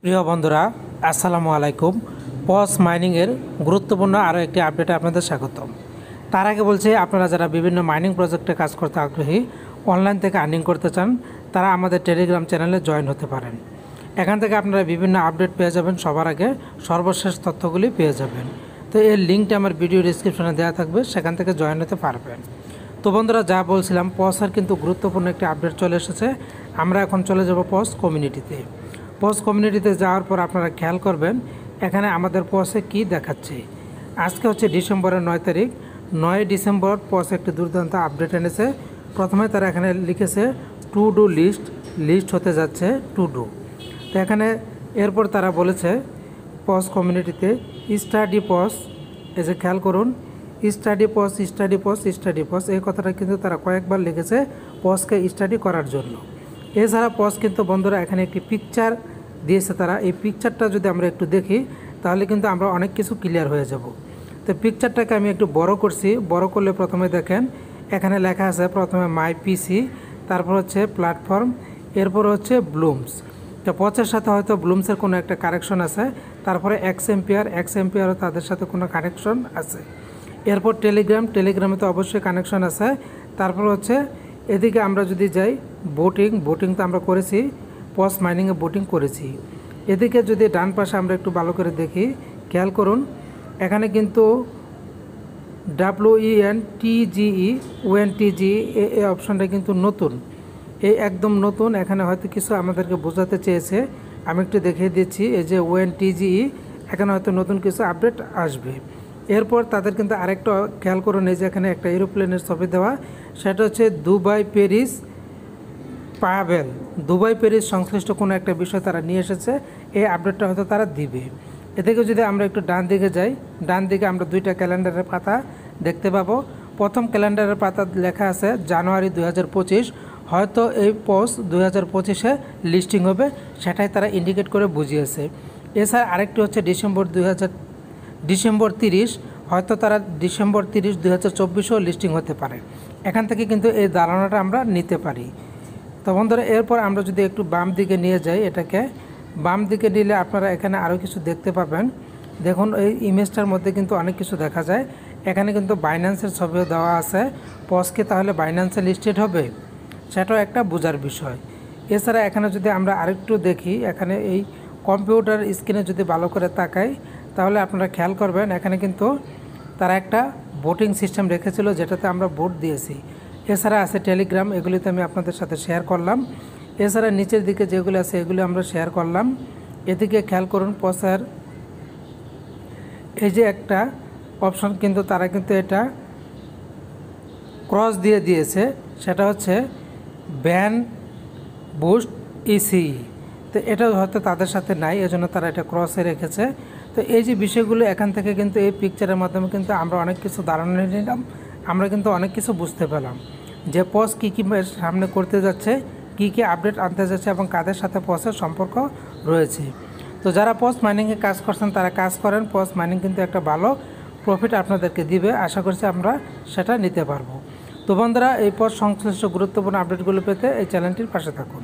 প্রিয় বন্ধুরা, আসসালামু আলাইকুম। পস মাইনিংয়ের গুরুত্বপূর্ণ আরও একটি আপডেটে আপনাদের স্বাগতম। তার আগে বলছি, আপনারা যারা বিভিন্ন মাইনিং প্রজেক্টে কাজ করতে আগ্রহী, অনলাইন থেকে আর্নিং করতে চান, তারা আমাদের টেলিগ্রাম চ্যানেলে জয়েন হতে পারেন। এখান থেকে আপনারা বিভিন্ন আপডেট পেয়ে যাবেন, সবার আগে সর্বশেষ তথ্যগুলি পেয়ে যাবেন। তো এর লিঙ্কটা আমার ভিডিও ডিসক্রিপশনে দেওয়া থাকবে, সেখান থেকে জয়েন হতে পারবেন। তো বন্ধুরা, যা বলছিলাম, পসের কিন্তু গুরুত্বপূর্ণ একটি আপডেট চলে এসেছে। আমরা এখন চলে যাব পস কমিউনিটিতে। পস কমিউনিটিতে যাওয়ার পর আপনারা খেয়াল করবেন এখানে আমাদের পসে কি দেখাচ্ছে। আজকে হচ্ছে ডিসেম্বরের 9 তারিখ। 9 ডিসেম্বর পস একটি দুর্দান্ত আপডেট এনেছে। প্রথমে তারা এখানে লিখেছে টু ডু লিস্ট হতে যাচ্ছে টু ডু। তো এখানে এরপর তারা বলেছে পস কমিউনিটিতে স্টাডি পস, এই যে খেয়াল করুন, স্টাডি পস এই কথাটা কিন্তু তারা কয়েকবার লিখেছে পসকে স্টাডি করার জন্য। এছাড়া পস কিন্তু বন্ধুরা এখানে একটি পিকচার দিয়েছে তারা। এই পিকচারটা যদি আমরা একটু দেখি তাহলে কিন্তু আমরা অনেক কিছু ক্লিয়ার হয়ে যাব। তো পিকচারটাকে আমি একটু বড় করছি। বড় করলে প্রথমে দেখেন এখানে লেখা আছে প্রথমে মাই পিসি, তারপর হচ্ছে প্ল্যাটফর্ম, এরপর হচ্ছে ব্লুমস। তো পসের সাথে হয়তো ব্লুমসের কোনো একটা কানেকশন আছে, তারপরে এক্সএমপিয়ারও তাদের সাথে কোনো কানেকশন আছে। এরপর টেলিগ্রামে তো অবশ্যই কানেকশন আছে। তারপর হচ্ছে এদিকে আমরা যদি যাই বোটিং তো আমরা করেছি, পস মাইনিংয়ে বোটিং করেছি। এদিকে যদি ডান পাশে আমরা একটু ভালো করে দেখি, খেয়াল করুন এখানে কিন্তু ONTGE এই অপশানটা কিন্তু নতুন, এই একদম নতুন। এখানে হয়তো কিছু আমাদেরকে বোঝাতে চেয়েছে, আমি একটু দেখিয়ে দিচ্ছি। এই যে ONTGE, এখানে হয়তো নতুন কিছু আপডেট আসবে। এরপর তাদের কিন্তু আরেকটা খেয়াল করুন, এই যে এখানে একটা এরোপ্লেনের ছবি দেওয়া, সেটা হচ্ছে দুবাই প্যারিস সংশ্লিষ্ট কোনো একটা বিষয় তারা নিয়ে এসেছে। এই আপডেটটা হয়তো তারা দিবে। এদিকে যদি আমরা একটু ডান দিকে যাই, ডান দিকে আমরা দুইটা ক্যালেন্ডারের পাতা দেখতে পাবো। প্রথম ক্যালেন্ডারের পাতা লেখা আছে জানুয়ারি 2025। হয়তো এই পস 2025-এ লিস্টিং হবে, সেটাই তারা ইন্ডিকেট করে বুঝিয়েছে। এছাড়া আরেকটি হচ্ছে ডিসেম্বর 30, হয়তো তারা ডিসেম্বর 30, 2024-এও লিস্টিং হতে পারে। এখান থেকে কিন্তু এই ধারণাটা আমরা নিতে পারি। তো বন্ধুরা, এরপর আমরা যদি একটু বাম দিকে নিয়ে যাই, এটাকে বাম দিকে নিলে আপনারা এখানে আরও কিছু দেখতে পাবেন। দেখুন এই ইমেজটার মধ্যে কিন্তু অনেক কিছু দেখা যায়। এখানে কিন্তু বাইন্যান্সের ছবিও দেওয়া আছে। পসকে তাহলে বাইন্যান্সে লিস্টেড হবে, সেটাও একটা বোঝার বিষয়। এছাড়া এখানে যদি আমরা আরেকটু দেখি, এখানে এই কম্পিউটার স্ক্রিনে যদি ভালো করে তাকাই তাহলে আপনারা খেয়াল করবেন এখানে কিন্তু তারা একটা ভোটিং সিস্টেম রেখেছিল, যেটাতে আমরা ভোট দিয়েছি। এছাড়া আছে টেলিগ্রাম, এগুলিতে আমি আপনাদের সাথে শেয়ার করলাম। এছাড়া নিচের দিকে যেগুলি আছে এগুলি আমরা শেয়ার করলাম। এদিকে খেয়াল করুন পসের এই যে একটা অপশন, কিন্তু তারা কিন্তু এটা ক্রস দিয়ে দিয়েছে, সেটা হচ্ছে ব্যান বুস্ট ইসি। তো এটা হয়তো তাদের সাথে নাই, এজন্য তারা এটা ক্রসে রেখেছে। তো এই যে বিষয়গুলো এখান থেকে কিন্তু এই পিকচারের মাধ্যমে কিন্তু আমরা অনেক কিছু ধারণা নিলাম, আমরা কিন্তু অনেক কিছু বুঝতে পেলাম যে পস কী সামনে করতে যাচ্ছে, কী আপডেট আনতে যাচ্ছে এবং কাদের সাথে পসের সম্পর্ক রয়েছে। তো যারা পস মাইনিংয়ে কাজ করছেন তারা কাজ করেন। পস মাইনিং কিন্তু একটা ভালো প্রফিট আপনাদেরকে দিবে, আশা করছি আমরা সেটা নিতে পারবো। তো বন্ধুরা, এই পস সংশ্লিষ্ট গুরুত্বপূর্ণ আপডেটগুলো পেতে এই চ্যানেলটির পাশে থাকুন।